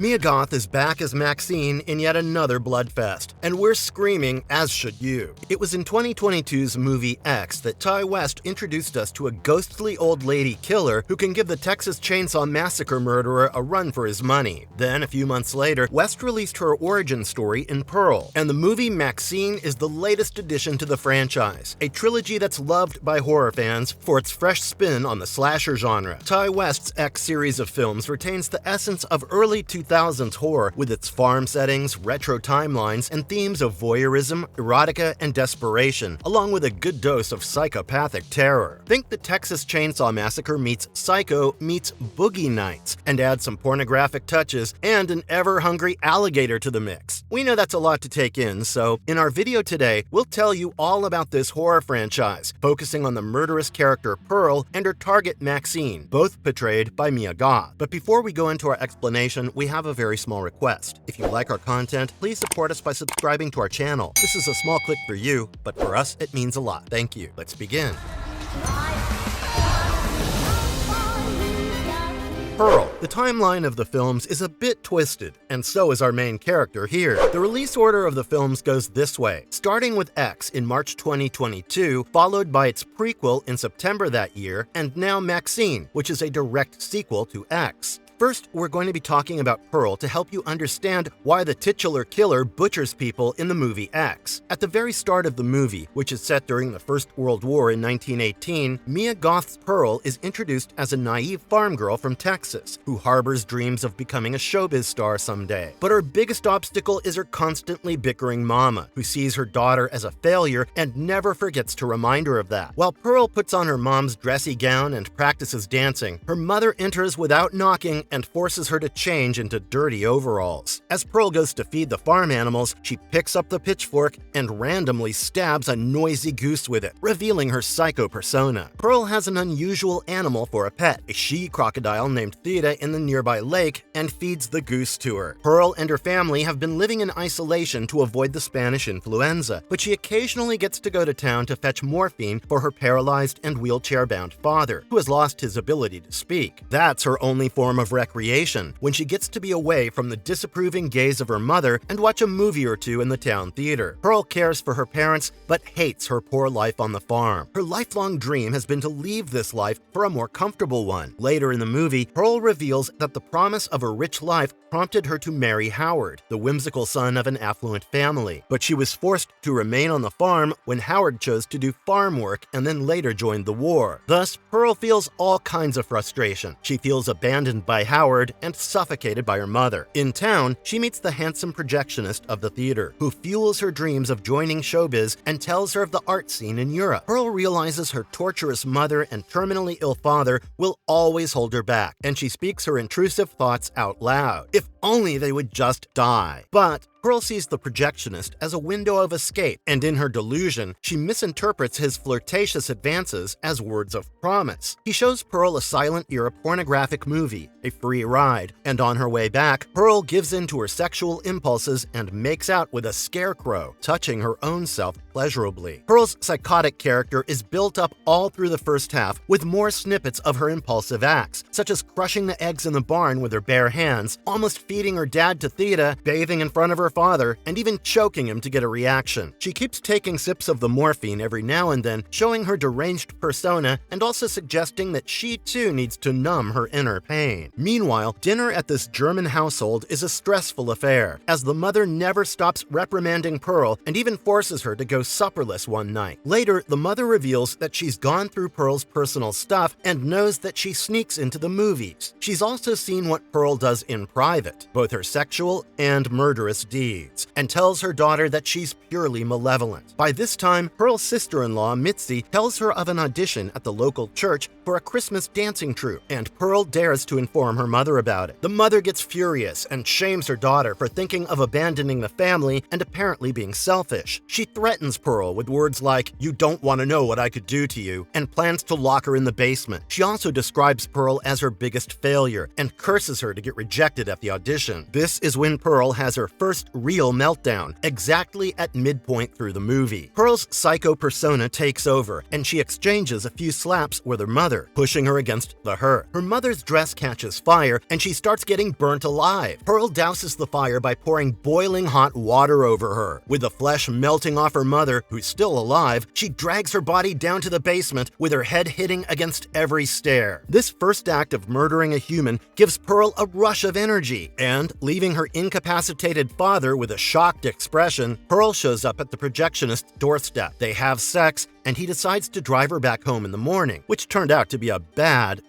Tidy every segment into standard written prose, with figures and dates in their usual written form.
Mia Goth is back as Maxine in yet another bloodfest, and we're screaming, as should you. It was in 2022's movie X that Ty West introduced us to a ghostly old lady killer who can give the Texas Chainsaw Massacre murderer a run for his money. Then, a few months later, West released her origin story in Pearl, and the movie MaXXXine is the latest addition to the franchise, a trilogy that's loved by horror fans for its fresh spin on the slasher genre. Ty West's X series of films retains the essence of early 2000s horror with its farm settings, retro timelines, and themes of voyeurism, erotica, and desperation, along with a good dose of psychopathic terror. Think the Texas Chainsaw Massacre meets Psycho meets Boogie Nights, and add some pornographic touches and an ever-hungry alligator to the mix. We know that's a lot to take in, so in our video today, we'll tell you all about this horror franchise, focusing on the murderous character Pearl and her target Maxine, both portrayed by Mia Goth. But before we go into our explanation, we have a very small request. If you like our content, please support us by subscribing to our channel. This is a small click for you, but for us, it means a lot. Thank you. Let's begin. Pearl. The timeline of the films is a bit twisted, and so is our main character here. The release order of the films goes this way, starting with X in March 2022, followed by its prequel in September that year, and now Maxine, which is a direct sequel to X. First, we're going to be talking about Pearl to help you understand why the titular killer butchers people in the movie X. At the very start of the movie, which is set during the First World War in 1918, Mia Goth's Pearl is introduced as a naive farm girl from Texas who harbors dreams of becoming a showbiz star someday. But her biggest obstacle is her constantly bickering mama, who sees her daughter as a failure and never forgets to remind her of that. While Pearl puts on her mom's dressy gown and practices dancing, her mother enters without knocking and forces her to change into dirty overalls. As Pearl goes to feed the farm animals, she picks up the pitchfork and randomly stabs a noisy goose with it, revealing her psycho persona. Pearl has an unusual animal for a pet, a she-crocodile named Theta in the nearby lake, and feeds the goose to her. Pearl and her family have been living in isolation to avoid the Spanish influenza, but she occasionally gets to go to town to fetch morphine for her paralyzed and wheelchair-bound father, who has lost his ability to speak. That's her only form of recreation, when she gets to be away from the disapproving gaze of her mother and watch a movie or two in the town theater. Pearl cares for her parents, but hates her poor life on the farm. Her lifelong dream has been to leave this life for a more comfortable one. Later in the movie, Pearl reveals that the promise of a rich life prompted her to marry Howard, the whimsical son of an affluent family. But she was forced to remain on the farm when Howard chose to do farm work and then later joined the war. Thus, Pearl feels all kinds of frustration. She feels abandoned by Howard and suffocated by her mother. In town, she meets the handsome projectionist of the theater, who fuels her dreams of joining showbiz and tells her of the art scene in Europe. Pearl realizes her torturous mother and terminally ill father will always hold her back, and she speaks her intrusive thoughts out loud. If only they would just die. But Pearl sees the projectionist as a window of escape, and in her delusion, she misinterprets his flirtatious advances as words of promise. He shows Pearl a silent-era pornographic movie, a free ride, and on her way back, Pearl gives in to her sexual impulses and makes out with a scarecrow, touching her own self pleasurably. Pearl's psychotic character is built up all through the first half, with more snippets of her impulsive acts, such as crushing the eggs in the barn with her bare hands, almost feeding her dad to Theta, bathing in front of her father, and even choking him to get a reaction. She keeps taking sips of the morphine every now and then, showing her deranged persona and also suggesting that she too needs to numb her inner pain. Meanwhile, dinner at this German household is a stressful affair, as the mother never stops reprimanding Pearl and even forces her to go supperless one night. Later, the mother reveals that she's gone through Pearl's personal stuff and knows that she sneaks into the movies. She's also seen what Pearl does in private, both her sexual and murderous deeds, and tells her daughter that she's purely malevolent. By this time, Pearl's sister-in-law, Mitzi, tells her of an audition at the local church for a Christmas dancing troupe, and Pearl dares to inform her mother about it. The mother gets furious and shames her daughter for thinking of abandoning the family and apparently being selfish. She threatens Pearl with words like, "You don't want to know what I could do to you," and plans to lock her in the basement. She also describes Pearl as her biggest failure and curses her to get rejected at the audition. This is when Pearl has her first first real meltdown, exactly at midpoint through the movie. Pearl's psycho persona takes over, and she exchanges a few slaps with her mother, pushing her against the hearth. Her mother's dress catches fire, and she starts getting burnt alive. Pearl douses the fire by pouring boiling hot water over her. With the flesh melting off her mother, who's still alive, she drags her body down to the basement with her head hitting against every stair. This first act of murdering a human gives Pearl a rush of energy, and leaving her incapacitated father with a shocked expression, Pearl shows up at the projectionist's doorstep. They have sex, and he decides to drive her back home in the morning, which turned out to be a bad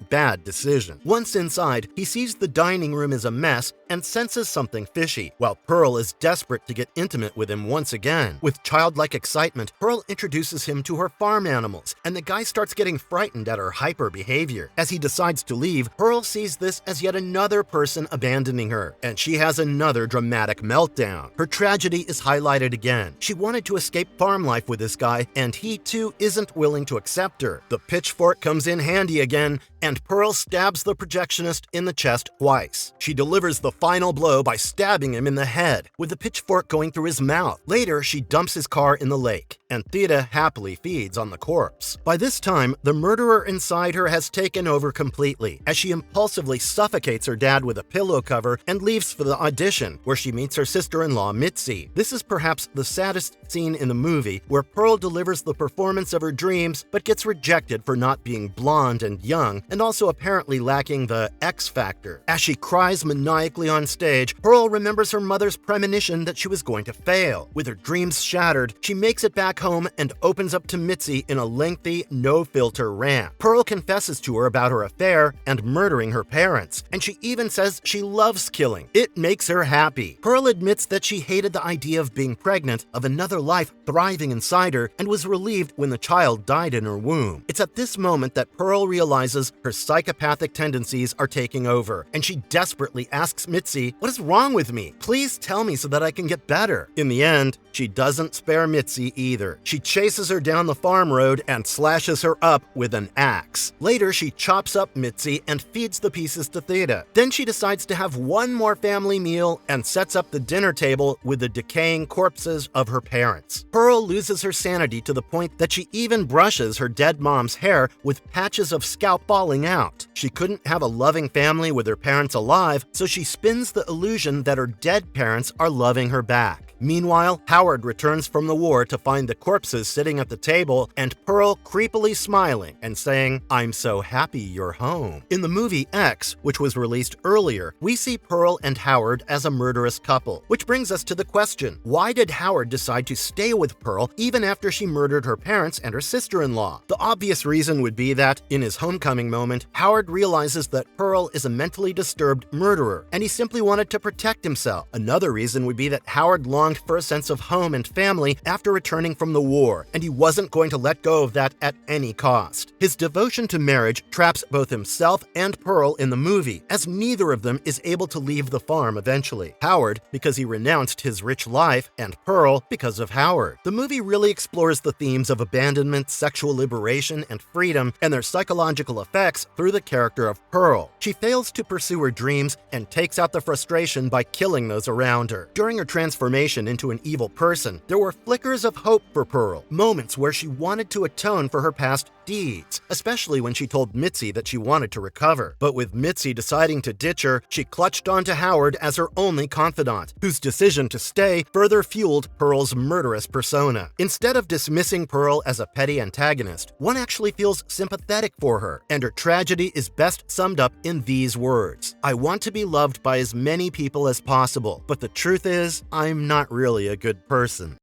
decision. Once inside, he sees the dining room is a mess and senses something fishy, while Pearl is desperate to get intimate with him once again. With childlike excitement, Pearl introduces him to her farm animals, and the guy starts getting frightened at her hyper behavior. As he decides to leave, Pearl sees this as yet another person abandoning her, and she has another dramatic meltdown. Her tragedy is highlighted again. She wanted to escape farm life with this guy, and he too isn't willing to accept her. The pitchfork comes in handy again, and Pearl stabs the projectionist in the chest twice. She delivers the final blow by stabbing him in the head, with the pitchfork going through his mouth. Later, she dumps his car in the lake, and Theda happily feeds on the corpse. By this time, the murderer inside her has taken over completely, as she impulsively suffocates her dad with a pillow cover and leaves for the audition, where she meets her sister-in-law, Mitzi. This is perhaps the saddest scene in the movie, where Pearl delivers the performance of her dreams, but gets rejected for not being blonde and young, and also apparently lacking the X factor. As she cries maniacally on stage, Pearl remembers her mother's premonition that she was going to fail. With her dreams shattered, she makes it back home and opens up to Mitzi in a lengthy, no-filter rant. Pearl confesses to her about her affair and murdering her parents, and she even says she loves killing. It makes her happy. Pearl admits that she hated the idea of being pregnant, of another life thriving inside her, and was relieved when the child died in her womb. It's at this moment that Pearl realizes her psychopathic tendencies are taking over, and she desperately asks Mitzi, "What is wrong with me? Please tell me so that I can get better." In the end, she doesn't spare Mitzi either. She chases her down the farm road and slashes her up with an axe. Later, she chops up Mitzi and feeds the pieces to Theda. Then she decides to have one more family meal and sets up the dinner table with the decaying corpses of her parents. Pearl loses her sanity to the point that she even brushes her dead mom's hair with patches of scalp falling out. She couldn't have a loving family with her parents alive, so she spins the illusion that her dead parents are loving her back. Meanwhile, Howard returns from the war to find the corpses sitting at the table and Pearl creepily smiling and saying, "I'm so happy you're home." In the movie X, which was released earlier, we see Pearl and Howard as a murderous couple, which brings us to the question, why did Howard decide to stay with Pearl even after she murdered her parents and her sister-in-law? The obvious reason would be that, in his homecoming moment, Howard realizes that Pearl is a mentally disturbed murderer, and he simply wanted to protect himself. Another reason would be that Howard longed for a sense of home and family after returning from the war, and he wasn't going to let go of that at any cost. His devotion to marriage traps both himself and Pearl in the movie, as neither of them is able to leave the farm eventually. Howard, because he renounced his rich life, and Pearl, because of Howard. The movie really explores the themes of abandonment, sexual liberation, and freedom, and their psychological effects through the character of Pearl. She fails to pursue her dreams and takes out the frustration by killing those around her. During her transformation into an evil person, there were flickers of hope for Pearl, moments where she wanted to atone for her past deeds, especially when she told Mitzi that she wanted to recover. But with Mitzi deciding to ditch her, she clutched onto Howard as her only confidant, whose decision to stay further fueled Pearl's murderous persona. Instead of dismissing Pearl as a petty antagonist, one actually feels sympathetic for her, and her tragedy is best summed up in these words: "I want to be loved by as many people as possible, but the truth is, I'm not really a good person."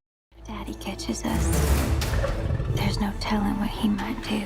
Daddy catches us. There's no telling what he might do.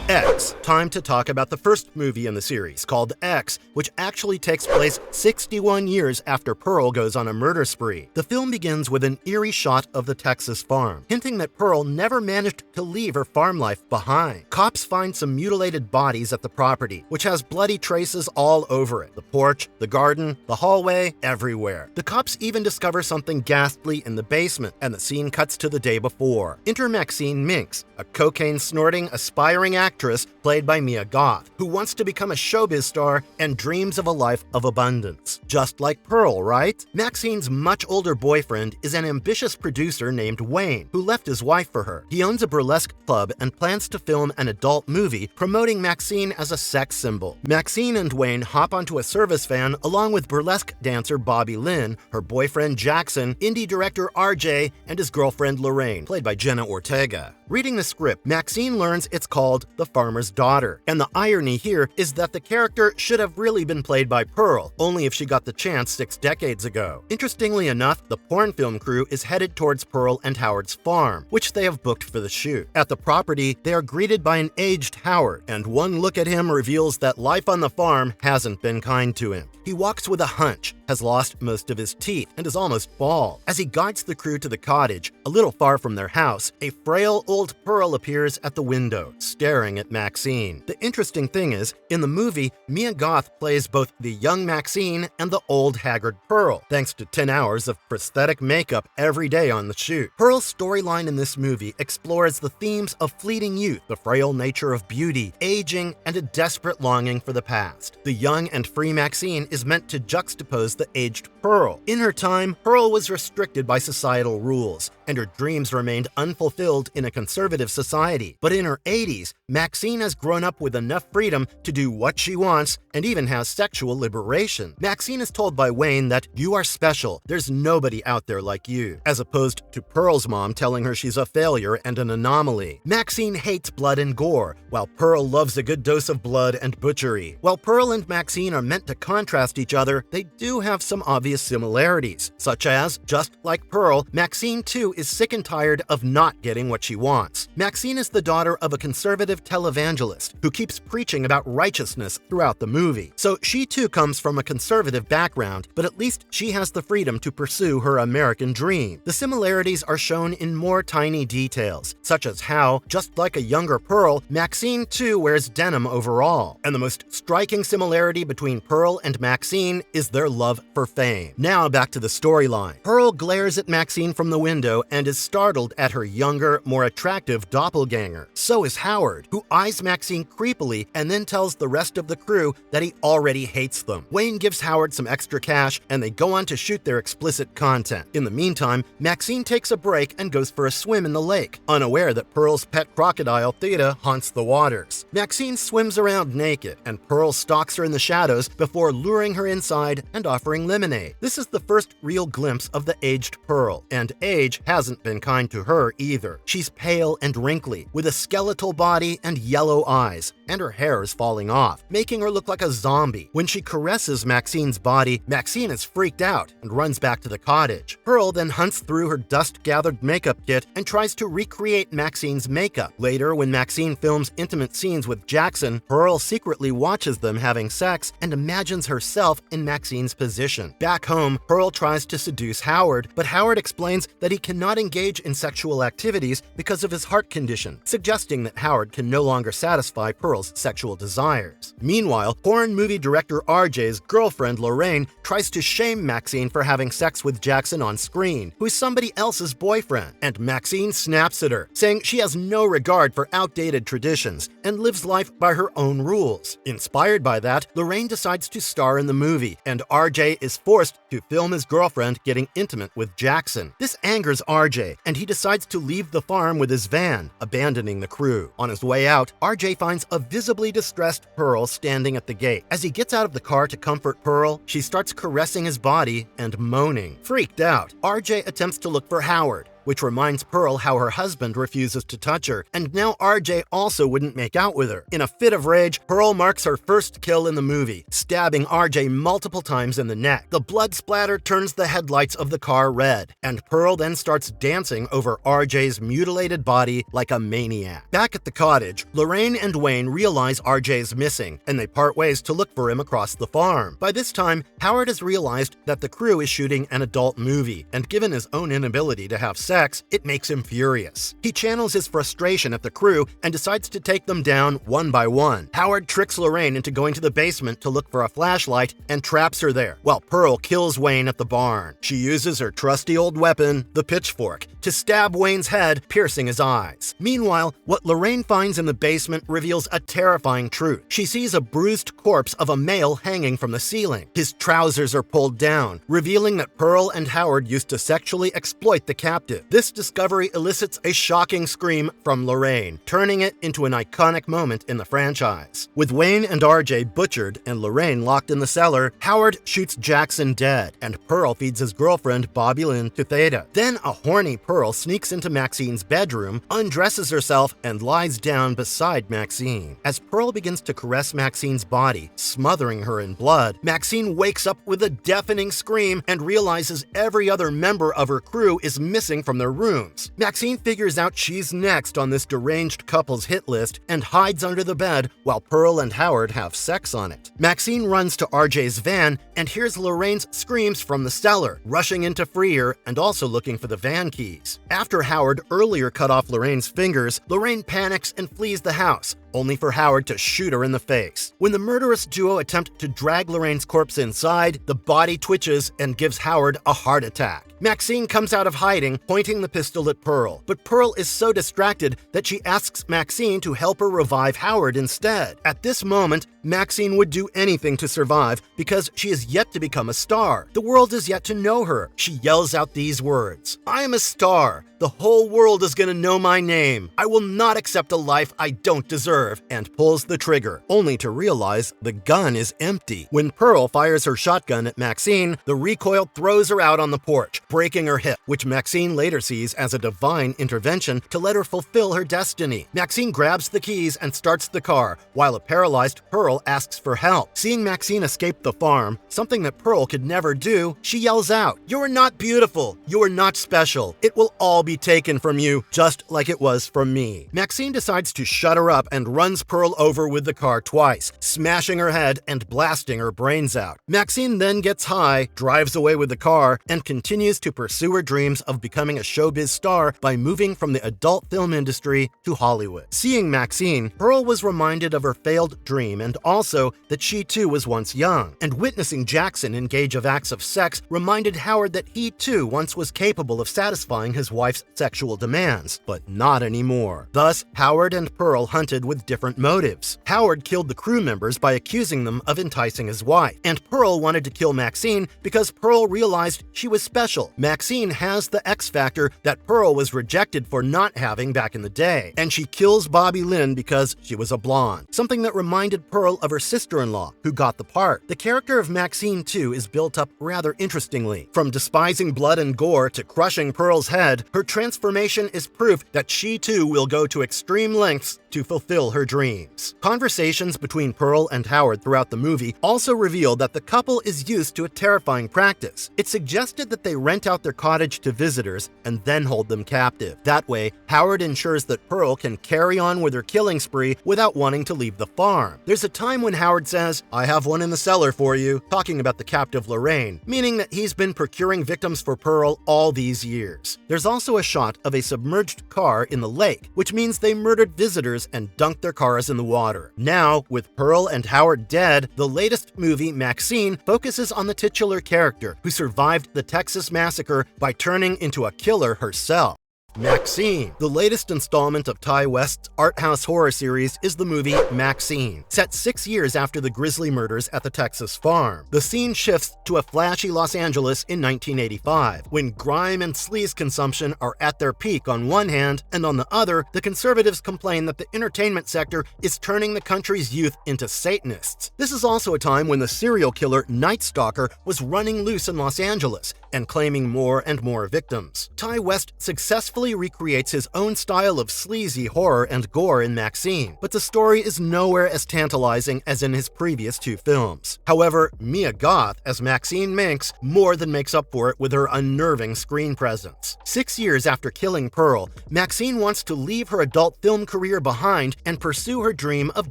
X. Time to talk about the first movie in the series, called X, which actually takes place 61 years after Pearl goes on a murder spree. The film begins with an eerie shot of the Texas farm, hinting that Pearl never managed to leave her farm life behind. Cops find some mutilated bodies at the property, which has bloody traces all over it. The porch, the garden, the hallway, everywhere. The cops even discover something ghastly in the basement, and the scene cuts to the day before. Enter Maxine Minx, a cocaine-snorting, aspiring actress played by Mia Goth, who wants to become a showbiz star and dreams of a life of abundance. Just like Pearl, right? Maxine's much older boyfriend is an ambitious producer named Wayne, who left his wife for her. He owns a burlesque club and plans to film an adult movie promoting Maxine as a sex symbol. Maxine and Wayne hop onto a service van along with burlesque dancer Bobby Lynn, her boyfriend Jackson, indie director RJ, and his girlfriend Lorraine, played by Jenna Ortega. Reading the script, Maxine learns it's called The Farmer's Daughter, and the irony here is that the character should have really been played by Pearl, only if she got the chance 6 decades ago. Interestingly enough, the porn film crew is headed towards Pearl and Howard's farm, which they have booked for the shoot. At the property, they are greeted by an aged Howard, and one look at him reveals that life on the farm hasn't been kind to him. He walks with a hunch, has lost most of his teeth, and is almost bald. As he guides the crew to the cottage, a little far from their house, a frail old Pearl appears at the window, staring at Maxine. The interesting thing is, in the movie, Mia Goth plays both the young Maxine and the old haggard Pearl, thanks to 10 hours of prosthetic makeup every day on the shoot. Pearl's storyline in this movie explores the themes of fleeting youth, the frail nature of beauty, aging, and a desperate longing for the past. The young and free Maxine is meant to juxtapose the aged Pearl. In her time, Pearl was restricted by societal rules, and her dreams remained unfulfilled in a conservative society. But in her 80s, Maxine has grown up with enough freedom to do what she wants and even has sexual liberation. Maxine is told by Wayne that you are special, there's nobody out there like you, as opposed to Pearl's mom telling her she's a failure and an anomaly. Maxine hates blood and gore, while Pearl loves a good dose of blood and butchery. While Pearl and Maxine are meant to contrast each other, they do have some obvious similarities, such as, just like Pearl, Maxine too is sick and tired of not getting what she wants. Maxine is the daughter of a conservative televangelist who keeps preaching about righteousness throughout the movie. So she too comes from a conservative background, but at least she has the freedom to pursue her American dream. The similarities are shown in more tiny details, such as how, just like a younger Pearl, Maxine too wears denim overall. And the most striking similarity between Pearl and Maxine is their love for fame. Now back to the storyline. Pearl glares at Maxine from the window and is startled at her younger, more attractive doppelganger. So is Howard, who eyes Maxine creepily and then tells the rest of the crew that he already hates them. Wayne gives Howard some extra cash and they go on to shoot their explicit content. In the meantime, Maxine takes a break and goes for a swim in the lake, unaware that Pearl's pet crocodile, Theta, haunts the waters. Maxine swims around naked, and Pearl stalks her in the shadows before luring her inside and offering lemonade. This is the first real glimpse of the aged Pearl, and age hasn't been kind to her either. She's pale and wrinkly, with a skeletal body and yellow eyes, and her hair is falling off, making her look like a zombie. When she caresses Maxine's body, Maxine is freaked out and runs back to the cottage. Pearl then hunts through her dust-gathered makeup kit and tries to recreate Maxine's makeup. Later, when Maxine films intimate scenes with Jackson, Pearl secretly watches them having sex and imagines herself in Maxine's position. Back home, Pearl tries to seduce Howard, but Howard explains that he cannot engage in sexual activities because of his heart condition, suggesting that Howard can no longer satisfy Pearl's sexual desires. Meanwhile, porn movie director RJ's girlfriend Lorraine tries to shame Maxine for having sex with Jackson on screen, who is somebody else's boyfriend, and Maxine snaps at her, saying she has no regard for outdated traditions and lives life by her own rules. Inspired by that, Lorraine decides to star in the movie, and RJ is forced to film his girlfriend getting intimate with Jackson. This angers RJ, and he decides to leave the farm with his van, abandoning the crew. On his way out, RJ finds a visibly distressed Pearl standing at the gate. As he gets out of the car to comfort Pearl, she starts caressing his body and moaning. Freaked out, RJ attempts to look for Howard, which reminds Pearl how her husband refuses to touch her, and now RJ also wouldn't make out with her. In a fit of rage, Pearl marks her first kill in the movie, stabbing RJ multiple times in the neck. The blood splatter turns the headlights of the car red, and Pearl then starts dancing over RJ's mutilated body like a maniac. Back at the cottage, Lorraine and Wayne realize RJ's missing, and they part ways to look for him across the farm. By this time, Howard has realized that the crew is shooting an adult movie, and given his own inability to have sex, X, it makes him furious. He channels his frustration at the crew and decides to take them down one by one. Howard tricks Lorraine into going to the basement to look for a flashlight and traps her there, while Pearl kills Wayne at the barn. She uses her trusty old weapon, the pitchfork, to stab Wayne's head, piercing his eyes. Meanwhile, what Lorraine finds in the basement reveals a terrifying truth. She sees a bruised corpse of a male hanging from the ceiling. His trousers are pulled down, revealing that Pearl and Howard used to sexually exploit the captive. This discovery elicits a shocking scream from Lorraine, turning it into an iconic moment in the franchise. With Wayne and RJ butchered and Lorraine locked in the cellar, Howard shoots Jackson dead, and Pearl feeds his girlfriend Bobby Lynn to Theta. Then a horny Pearl sneaks into Maxine's bedroom, undresses herself, and lies down beside Maxine. As Pearl begins to caress Maxine's body, smothering her in blood, Maxine wakes up with a deafening scream and realizes every other member of her crew is missing from their rooms. Maxine figures out she's next on this deranged couple's hit list and hides under the bed while Pearl and Howard have sex on it. Maxine runs to RJ's van and hears Lorraine's screams from the cellar, rushing in to free her and also looking for the van keys. After Howard earlier cut off Lorraine's fingers, Lorraine panics and flees the house, only for Howard to shoot her in the face. When the murderous duo attempt to drag Lorraine's corpse inside, the body twitches and gives Howard a heart attack. Maxine comes out of hiding, pointing the pistol at Pearl, but Pearl is so distracted that she asks Maxine to help her revive Howard instead. At this moment, Maxine would do anything to survive because she is yet to become a star. The world is yet to know her. She yells out these words: "I am a star. The whole world is gonna know my name. I will not accept a life I don't deserve," and pulls the trigger, only to realize the gun is empty. When Pearl fires her shotgun at Maxine, the recoil throws her out on the porch, breaking her hip, which Maxine later sees as a divine intervention to let her fulfill her destiny. Maxine grabs the keys and starts the car, while a paralyzed Pearl asks for help. Seeing Maxine escape the farm, something that Pearl could never do, she yells out, "You are not beautiful. You are not special. It will all be taken from you, just like it was from me." Maxine decides to shut her up and runs Pearl over with the car twice, smashing her head and blasting her brains out. Maxine then gets high, drives away with the car, and continues to pursue her dreams of becoming a showbiz star by moving from the adult film industry to Hollywood. Seeing Maxine, Pearl was reminded of her failed dream and also that she too was once young, and witnessing Jackson engage of acts of sex reminded Howard that he too once was capable of satisfying his wife's sexual demands, but not anymore. Thus, Howard and Pearl hunted with different motives. Howard killed the crew members by accusing them of enticing his wife, and Pearl wanted to kill Maxine because Pearl realized she was special. Maxine has the X factor that Pearl was rejected for not having back in the day, and she kills Bobby Lynn because she was a blonde, something that reminded Pearl of her sister-in-law, who got the part. The character of Maxine, too, is built up rather interestingly. From despising blood and gore to crushing Pearl's head, her transformation is proof that she too will go to extreme lengths to fulfill her dreams. Conversations between Pearl and Howard throughout the movie also reveal that the couple is used to a terrifying practice. It suggested that they rent out their cottage to visitors and then hold them captive. That way, Howard ensures that Pearl can carry on with her killing spree without wanting to leave the farm. There's a time when Howard says, "I have one in the cellar for you," talking about the captive Lorraine, meaning that he's been procuring victims for Pearl all these years. There's also a shot of a submerged car in the lake, which means they murdered visitors and dunked their cars in the water. Now, with Pearl and Howard dead, the latest movie, MaXXXine, focuses on the titular character who survived the Texas massacre by turning into a killer herself. MaXXXine. The latest installment of Ty West's art house horror series is the movie MaXXXine, set 6 years after the grisly murders at the Texas farm. The scene shifts to a flashy Los Angeles in 1985, when grime and sleaze consumption are at their peak on one hand, and on the other, the conservatives complain that the entertainment sector is turning the country's youth into Satanists. This is also a time when the serial killer Night Stalker was running loose in Los Angeles and claiming more and more victims. Ty West successfully faithfully recreates his own style of sleazy horror and gore in MaXXXine, but the story is nowhere as tantalizing as in his previous two films. However, Mia Goth as Maxine Minx more than makes up for it with her unnerving screen presence. 6 years after killing Pearl, Maxine wants to leave her adult film career behind and pursue her dream of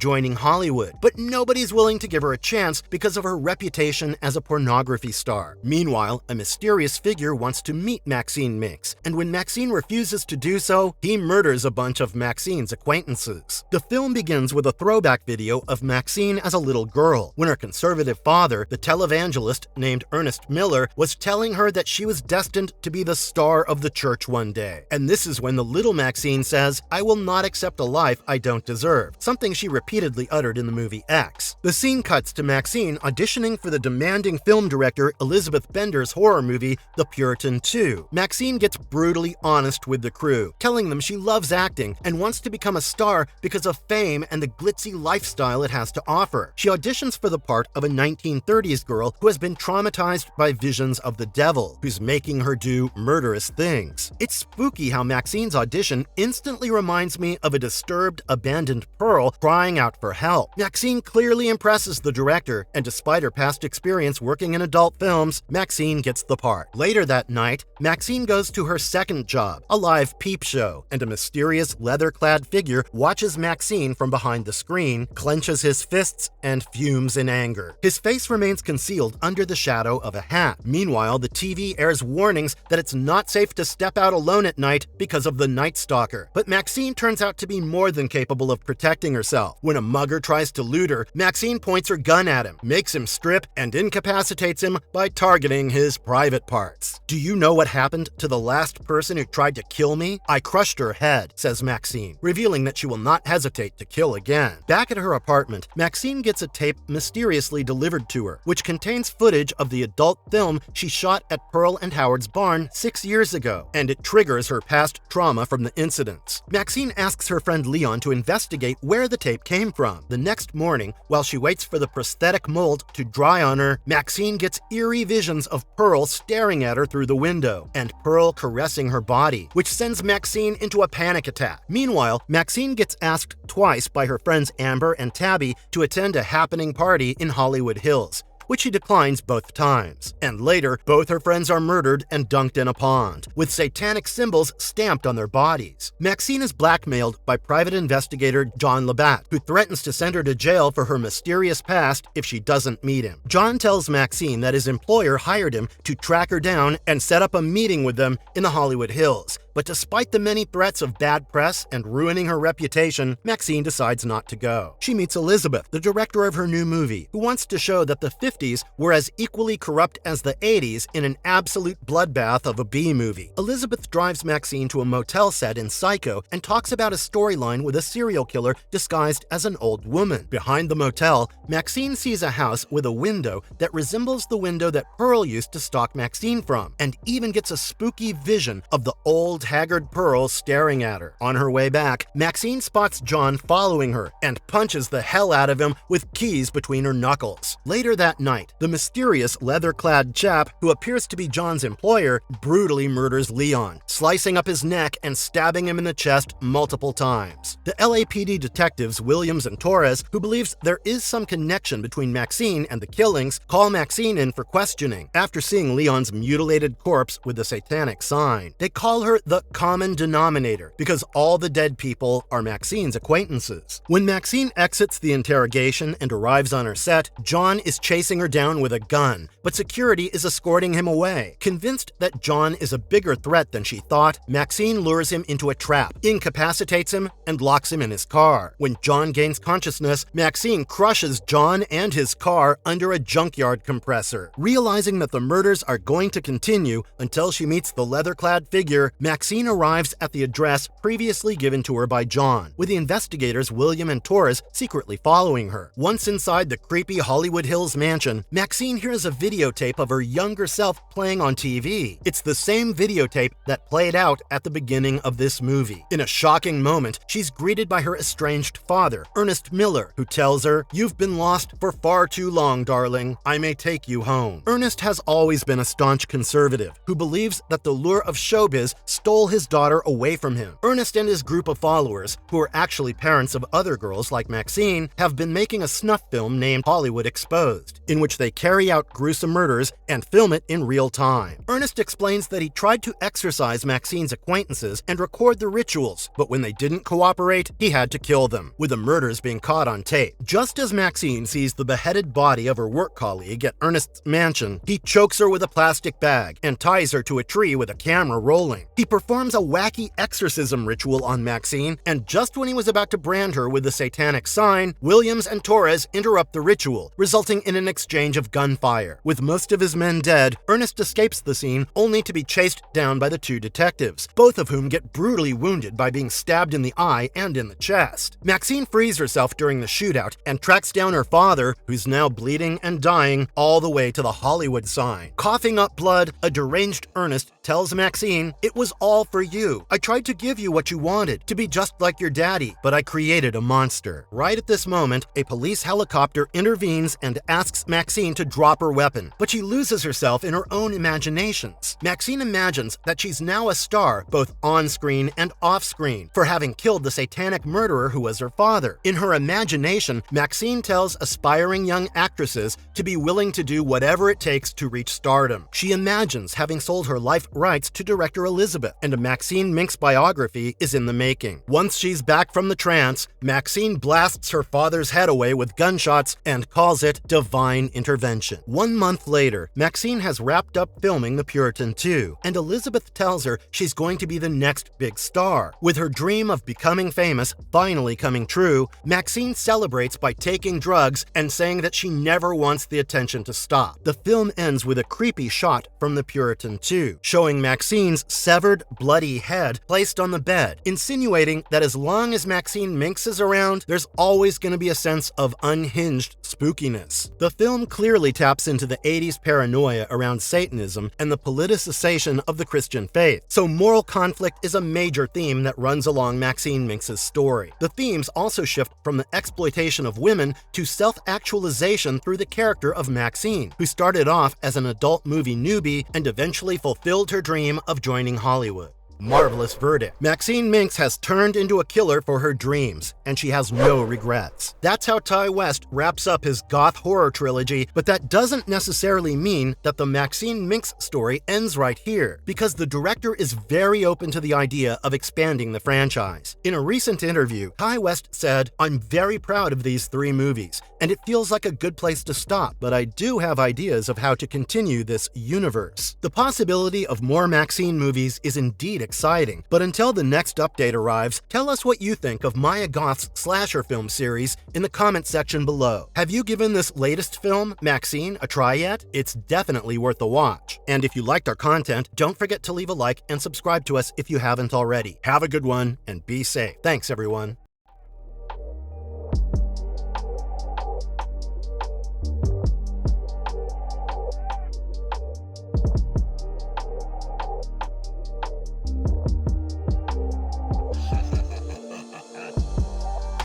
joining Hollywood, but nobody's willing to give her a chance because of her reputation as a pornography star. Meanwhile, a mysterious figure wants to meet Maxine Minx, and when Maxine refuses to do so, he murders a bunch of Maxine's acquaintances. The film begins with a throwback video of Maxine as a little girl, when her conservative father, the televangelist named Ernest Miller, was telling her that she was destined to be the star of the church one day. And this is when the little Maxine says, "I will not accept a life I don't deserve," something she repeatedly uttered in the movie X. The scene cuts to Maxine auditioning for the demanding film director Elizabeth Bender's horror movie The Puritan 2. Maxine gets brutally honest with the crew, telling them she loves acting and wants to become a star because of fame and the glitzy lifestyle it has to offer. She auditions for the part of a 1930s girl who has been traumatized by visions of the devil, who's making her do murderous things. It's spooky how Maxine's audition instantly reminds me of a disturbed, abandoned Pearl crying out for help. Maxine clearly impresses the director, and despite her past experience working in adult films, Maxine gets the part. Later that night, Maxine goes to her second job, a live peep show, and a mysterious leather-clad figure watches Maxine from behind the screen, clenches his fists, and fumes in anger. His face remains concealed under the shadow of a hat. Meanwhile, the TV airs warnings that it's not safe to step out alone at night because of the Night Stalker. But Maxine turns out to be more than capable of protecting herself. When a mugger tries to loot her, Maxine points her gun at him, makes him strip, and incapacitates him by targeting his private parts. "Do you know what happened to the last person who tried to kill me? I crushed her head," says Maxine, revealing that she will not hesitate to kill again. Back at her apartment, Maxine gets a tape mysteriously delivered to her, which contains footage of the adult film she shot at Pearl and Howard's barn 6 years ago, and it triggers her past trauma from the incidents. Maxine asks her friend Leon to investigate where the tape came from. The next morning, while she waits for the prosthetic mold to dry on her, Maxine gets eerie visions of Pearl staring at her through the window, and Pearl caressing her body, which sends Maxine into a panic attack. Meanwhile, Maxine gets asked twice by her friends Amber and Tabby to attend a happening party in Hollywood Hills, which she declines both times. And later, both her friends are murdered and dunked in a pond, with satanic symbols stamped on their bodies. Maxine is blackmailed by private investigator John Labatt, who threatens to send her to jail for her mysterious past if she doesn't meet him. John tells Maxine that his employer hired him to track her down and set up a meeting with them in the Hollywood Hills. But despite the many threats of bad press and ruining her reputation, Maxine decides not to go. She meets Elizabeth, the director of her new movie, who wants to show that the 50s were as equally corrupt as the 80s in an absolute bloodbath of a B-movie. Elizabeth drives Maxine to a motel set in Psycho and talks about a storyline with a serial killer disguised as an old woman. Behind the motel, Maxine sees a house with a window that resembles the window that Pearl used to stalk Maxine from, and even gets a spooky vision of the old haggard Pearl staring at her. On her way back, Maxine spots John following her and punches the hell out of him with keys between her knuckles. Later that night, the mysterious leather-clad chap who appears to be John's employer brutally murders Leon, slicing up his neck and stabbing him in the chest multiple times. The LAPD detectives Williams and Torres, who believes there is some connection between Maxine and the killings, call Maxine in for questioning after seeing Leon's mutilated corpse with the satanic sign. They call her the common denominator because all the dead people are Maxine's acquaintances. When Maxine exits the interrogation and arrives on her set, John is chasing her down with a gun, but security is escorting him away. Convinced that John is a bigger threat than she thought, Maxine lures him into a trap, incapacitates him, and locks him in his car. When John gains consciousness, Maxine crushes John and his car under a junkyard compressor. Realizing that the murders are going to continue until she meets the leather-clad figure, Maxine arrives at the address previously given to her by John, with the investigators William and Torres secretly following her. Once inside the creepy Hollywood Hills mansion, mansion, Maxine hears a videotape of her younger self playing on TV. It's the same videotape that played out at the beginning of this movie. In a shocking moment, she's greeted by her estranged father, Ernest Miller, who tells her, "You've been lost for far too long, darling. I may take you home." Ernest has always been a staunch conservative who believes that the lure of showbiz stole his daughter away from him. Ernest and his group of followers, who are actually parents of other girls like Maxine, have been making a snuff film named Hollywood Exposed, in which they carry out gruesome murders and film it in real time. Ernest explains that he tried to exorcise Maxine's acquaintances and record the rituals, but when they didn't cooperate, he had to kill them, with the murders being caught on tape. Just as Maxine sees the beheaded body of her work colleague at Ernest's mansion, he chokes her with a plastic bag and ties her to a tree with a camera rolling. He performs a wacky exorcism ritual on Maxine, and just when he was about to brand her with the satanic sign, Williams and Torres interrupt the ritual, resulting in an exchange of gunfire. With most of his men dead, Ernest escapes the scene only to be chased down by the two detectives, both of whom get brutally wounded by being stabbed in the eye and in the chest. Maxine frees herself during the shootout and tracks down her father, who's now bleeding and dying, all the way to the Hollywood sign. Coughing up blood, a deranged Ernest tells Maxine, "It was all for you. I tried to give you what you wanted, to be just like your daddy, but I created a monster." Right at this moment, a police helicopter intervenes and asks Maxine to drop her weapon, but she loses herself in her own imaginations. Maxine imagines that she's now a star, both on-screen and off-screen, for having killed the satanic murderer who was her father. In her imagination, Maxine tells aspiring young actresses to be willing to do whatever it takes to reach stardom. She imagines having sold her life rights to director Elizabeth, and a Maxine Minx biography is in the making. Once she's back from the trance, Maxine blasts her father's head away with gunshots and calls it divine intervention. 1 month later, Maxine has wrapped up filming The Puritan 2, and Elizabeth tells her she's going to be the next big star. With her dream of becoming famous finally coming true, Maxine celebrates by taking drugs and saying that she never wants the attention to stop. The film ends with a creepy shot from The Puritan 2, showing Maxine's severed, bloody head placed on the bed, insinuating that as long as Maxine Minx is around, there's always going to be a sense of unhinged spookiness. The film clearly taps into the 80s paranoia around Satanism and the politicization of the Christian faith, so moral conflict is a major theme that runs along Maxine Minx's story. The themes also shift from the exploitation of women to self-actualization through the character of Maxine, who started off as an adult movie newbie and eventually fulfilled her dream of joining Hollywood. Marvelous verdict. Maxine Minx has turned into a killer for her dreams, and she has no regrets. That's how Ty West wraps up his Goth horror trilogy, but that doesn't necessarily mean that the Maxine Minx story ends right here, because the director is very open to the idea of expanding the franchise. In a recent interview, Ty West said, "I'm very proud of these 3 movies, and it feels like a good place to stop, but I do have ideas of how to continue this universe." The possibility of more Maxine movies is indeed exciting, but until the next update arrives, tell us what you think of Maya Goth's slasher film series in the comment section below. Have you given this latest film, Maxine, a try yet? It's definitely worth a watch. And if you liked our content, don't forget to leave a like and subscribe to us if you haven't already. Have a good one and be safe. Thanks, everyone.